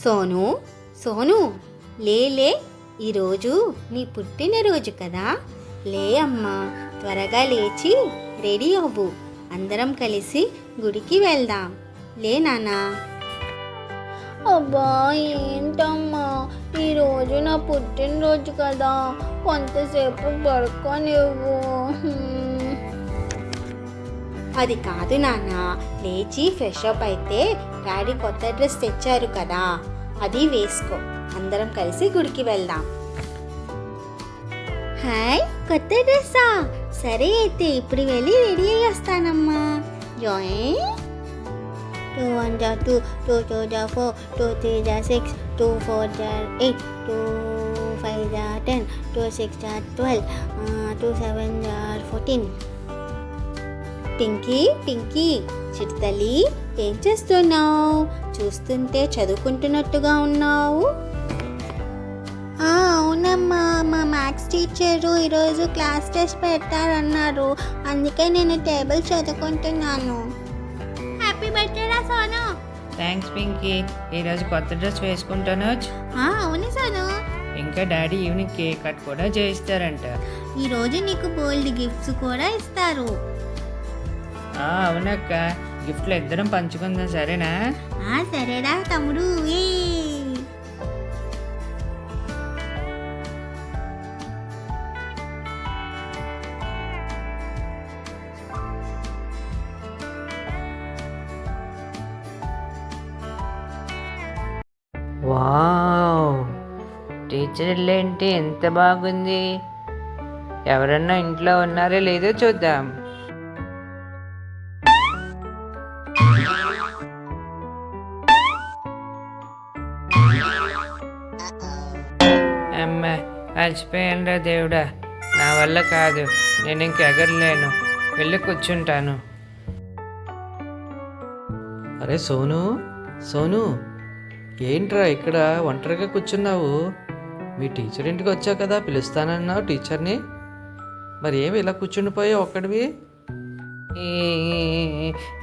సోను సోను లే, ఈరోజు నీ పుట్టినరోజు కదా. లే అమ్మా, త్వరగా లేచి రెడీ అవ్వు, అందరం కలిసి గుడికి వెళ్దాం. లే నాన్నా. అబ్బా ఏంటమ్మా, ఈరోజు నా పుట్టినరోజు కదా, కొంతసేపు పడుకోనివ్వు. అది కాదు నాన్న, లేచి ఫ్రెష్ అప్ అయితే డాడీ కొత్త డ్రెస్ తెచ్చారు కదా, అది వేసుకో, అందరం కలిసి గుడికి వెళ్దాం. హాయ్, కొత్త డ్రెస్సా? సరే అయితే ఇప్పుడు వెళ్ళి రెడీ అయ్యి వస్తానమ్మా. జాయిన్ 2 1 2 2 2 4 2 3 6 2 4 8 2 5 10 2 6 12 2 7 14. పింకీ చిట్టలి, ఏం చేస్తున్నావు? చూస్తుంటే చదువుకుంటున్నట్టుగా ఉన్నావు. అవునమ్మా, మా మ్యాథ్స్ టీచరు ఈరోజు క్లాస్ టెస్ట్ పెడతారన్నారు, అందుకే నేను టేబుల్ చదువుకుంటున్నాను. హ్యాపీ బర్త్డే రా సోను. థ్యాంక్స్ పింకీ, ఈరోజు కొత్త డ్రెస్ వేసుకుంటాను. అవును సోను, ఇంకా డాడీ ఈవినింగ్ కేక్ కట్ కూడా చేయిస్తారంట. ఈరోజు నీకు బోల్డ్ గిఫ్ట్స్ కూడా ఇస్తారు. అవునక్క, గిఫ్ట్లు ఇద్దరం పంచుకుందాం, సరేనా? సరేరా తమ్ముడు. వావ్, టీచర్ ఇల్లేంటి ఎంత బాగుంది. ఎవరన్నా ఇంట్లో ఉన్నారో లేదో చూద్దాం. అమ్మ, అలసిపోయానురా దేవుడా, నా వల్ల కాదు, నేను ఇంక ఎగరలేను, వెళ్ళి కూర్చుంటాను. అరే సోను, ఏంట్రా ఇక్కడ ఒంటరిగా కూర్చున్నావు? మీ టీచర్ ఇంటికి వచ్చావు కదా, పిలుస్తానన్నావు టీచర్ని, మరి ఏమి ఇలా కూర్చుండిపోయావు ఒక్కడివి?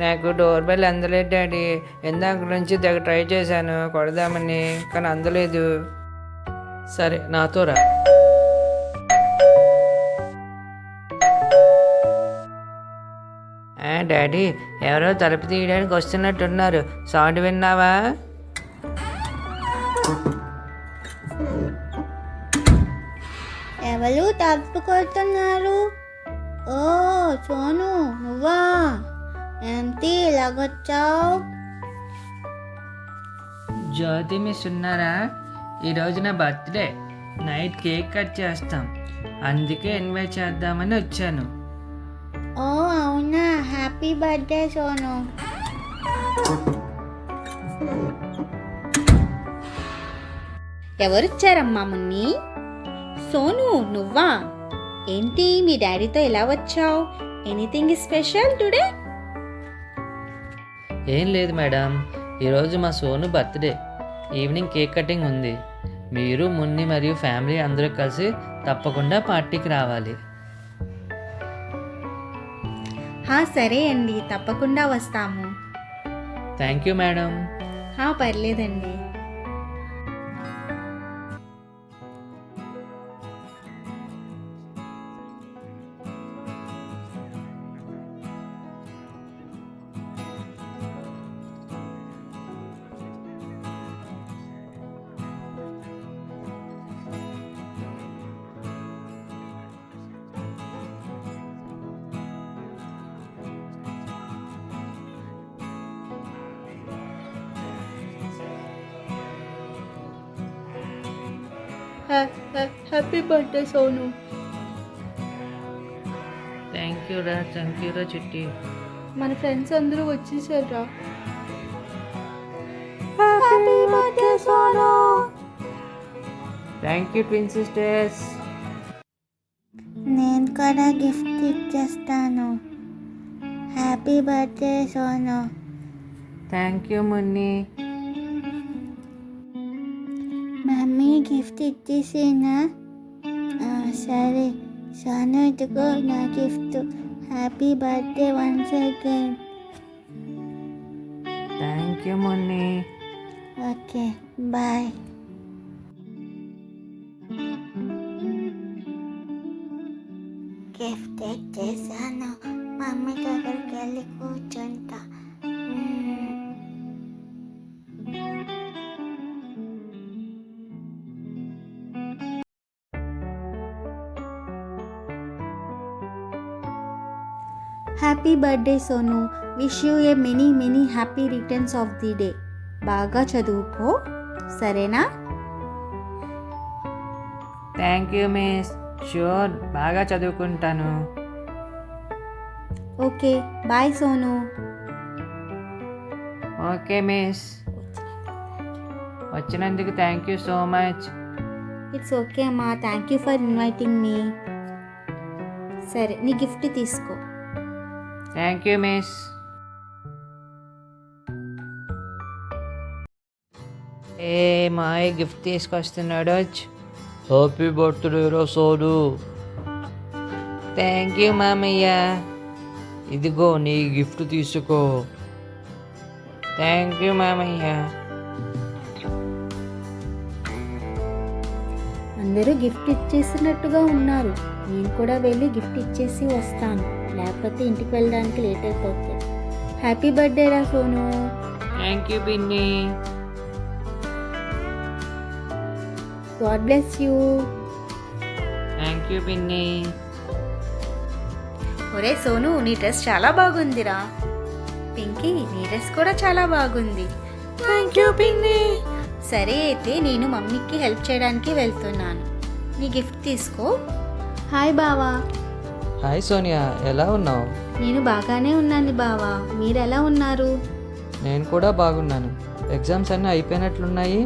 నాకు డోర్ బెల్ అందలేదు డాడీ, ఇందాక నుంచి దగ్గర ట్రై చేశాను కొడదామని, కానీ అందలేదు. సరే నాతో రా. డాడీ, ఎవరో తలుపు తీయడానికి వస్తున్నట్టున్నారు, సౌండ్ విన్నావా? ఎవరు తప్పు కొడుతున్నారు? ఓ సోను, నువ్వా? ఏంటి ఇలాగొచ్చావు? జ్యోతి మిస్ ఉన్నారా? ఈరోజు నా బర్త్డే, నైట్ కేక్ కట్ చేస్తాం, అందుకే ఇన్వైట్ చేద్దామని వచ్చాను. ఓ అవునా, హ్యాపీ బర్త్డే సోను. ఎవరొచ్చారమ్మా మున్ని? సోను నువ్వా? ఏంటి మీ డాడీతో ఎలా వచ్చావు? Anything special today? ఏం లేదు మేడం, ఈరోజు మా Sonu birthday, evening cake cutting ఉంది. మీరు మున్ని మరియు ఫ్యామిలీ అందరూ కలిసి తప్పకుండా పార్టీకి రావాలి. సరే అండి, తప్పకుండా వస్తాము. Thank you madam. పర్లేదండి. Happy birthday Sonu. Thank you రా చిట్టి. మన ఫ్రెండ్స్ అందరూ వచ్చేసారా? Happy birthday Sonu. Thank you twin sisters. నేను కూడా గిఫ్ట్ ఇచ్చేస్తాను. Happy birthday Sonu. Thank you Munni. Mummy gift ఇచ్చేసేనా? సరే సోను, ఇదిగో నా gift. Happy birthday once again. Thank you Munni. Okay bye. Gift ఇచ్చేసాను, మమ్మీ దగ్గరికి వెళ్ళి కూర్చుంటా. Happy birthday Sonu, wish you a many happy returns of the day. బాగా చదువుకో, సరేనా? Thank you miss. షూర్, బాగా చదువుకుంటాను. Okay bye Sonu. Okay miss. వచ్చినందుకు thank you so much. It's okay అమ్మా, thank you for inviting me. సరే, నీ గిఫ్ట్ తీసుకో. Thank you miss. ఏ మాయ గిఫ్ట్ తీసుకొస్తున్నాడు. హ్యాపీ బర్త్డే రా సోను. థ్యాంక్ యూ మామయ్య. ఇదిగో నీ గిఫ్ట్ తీసుకో. థ్యాంక్ యూ మామయ్య. అందరూ గిఫ్ట్ ఇచ్చేసినట్టుగా ఉన్నారు. నేను కూడా వెళ్ళి గిఫ్ట్ ఇచ్చేసి వస్తాను, లేకపోతే ఇంటికి వెళ్ళడానికి లేట్ అయిపోతుంది. హ్యాపీ బర్త్డే రా సోను. థ్యాంక్ యూ పిన్ని. God bless you. Thank you పిన్ని. ఒరే సోను, నీ డ్రెస్ చాలా బాగుందిరా. పింకీ, నీ డ్రెస్ కూడా చాలా బాగుంది. థ్యాంక్ యూ పిన్ని. సరే అయితే నేను మమ్మీకి హెల్ప్ చేయడానికి వెళ్తున్నాను. నీ గిఫ్ట్ తీసుకో. హాయ్ బావా. హాయ్ సోనియా, ఎలా ఉన్నావు? నేను బాగానే ఉన్నాను బావా, మీరు ఎలా ఉన్నారు? నేను కూడా బాగున్నాను. ఎగ్జామ్స్ అన్నీ అయిపోయినట్లున్నాయి.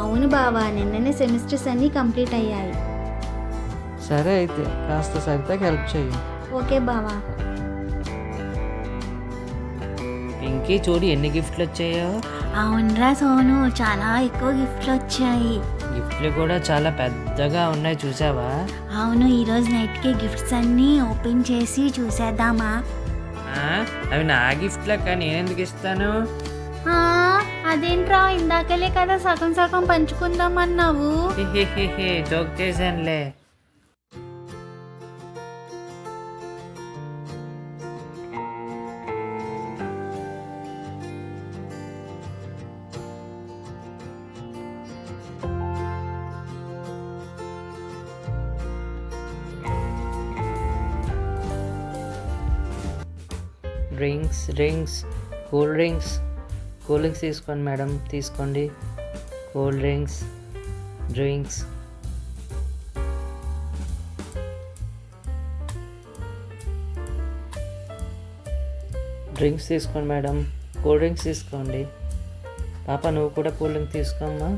అవును బావా, నిన్ననే సెమిస్టర్స్ అన్నీ కంప్లీట్ అయ్యాయి. సరే అయితే కాస్త సరితకి హెల్ప్ చెయ్యి. ఓకే బావా. పింకీ చూడు ఎన్ని గిఫ్ట్లు వచ్చాయో. అవునరా సోను, చాలా ఎక్కువ గిఫ్ట్లు వచ్చాయి. గిఫ్ట్లు కూడా చాలా పెద్దగా ఉన్నాయి, చూసావా? అవును, ఈరోజు నైట్కి గిఫ్ట్స్ అన్నీ ఓపెన్ చేసి చూసేద్దామా? అవి నా గిఫ్ట్లక నేనెందుకు ఇస్తాను? అదేంట్రా, ఇందాకలే కదా సగం సగం పంచుకుందామన్నావు. జోక్ చేశానులే. డ్రింక్స్ కూల్ డ్రింక్స్ తీసుకోండి మేడం, తీసుకోండి. కూల్ డ్రింక్స్ తీసుకోండి మేడం, కూల్ డ్రింక్స్ తీసుకోండి. పాప నువ్వు కూడా కూల్ డ్రింక్ తీసుకోమ్మా.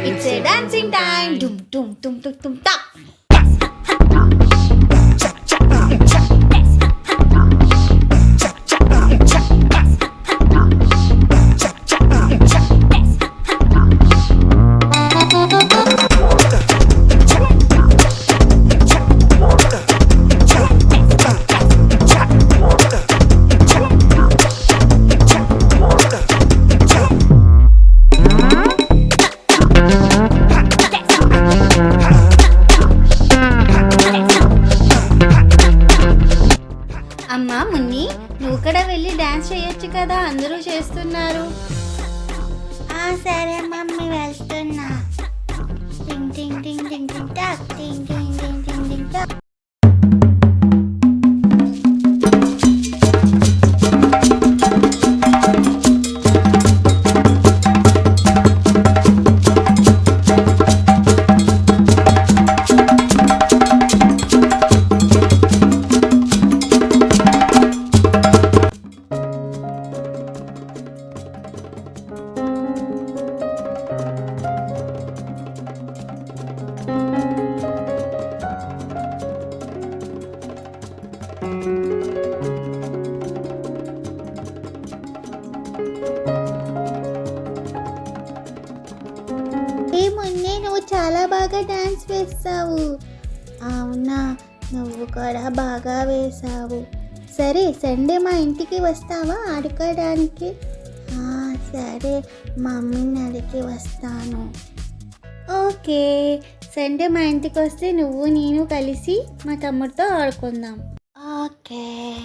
It's a dancing time. Dum dum dum dum dum ta. అమ్మా మున్ని, నువ్వు కూడా వెళ్ళి డాన్స్ చేయొచ్చు కదా, అందరూ చేస్తున్నారు. సరే మమ్మీ, వెళ్తున్నా. టింగ్ టింగ్ టింగ్ టింగ్ టింగ్ టాక్, టింగ్ టింగ్ టింగ్ టింగ్ టింగ్ టాక్. చాలా బాగా డాన్స్ వేస్తావు. అవునా, నువ్వు కూడా బాగా వేసావు. సరే, సండే మా ఇంటికి వస్తావా ఆడుకోవడానికి? సరే, మమ్మీని అడిగి వస్తాను. ఓకే, సండే మా ఇంటికి వస్తే నువ్వు నేను కలిసి మా తమ్ముడితో ఆడుకుందాం. ఓకే.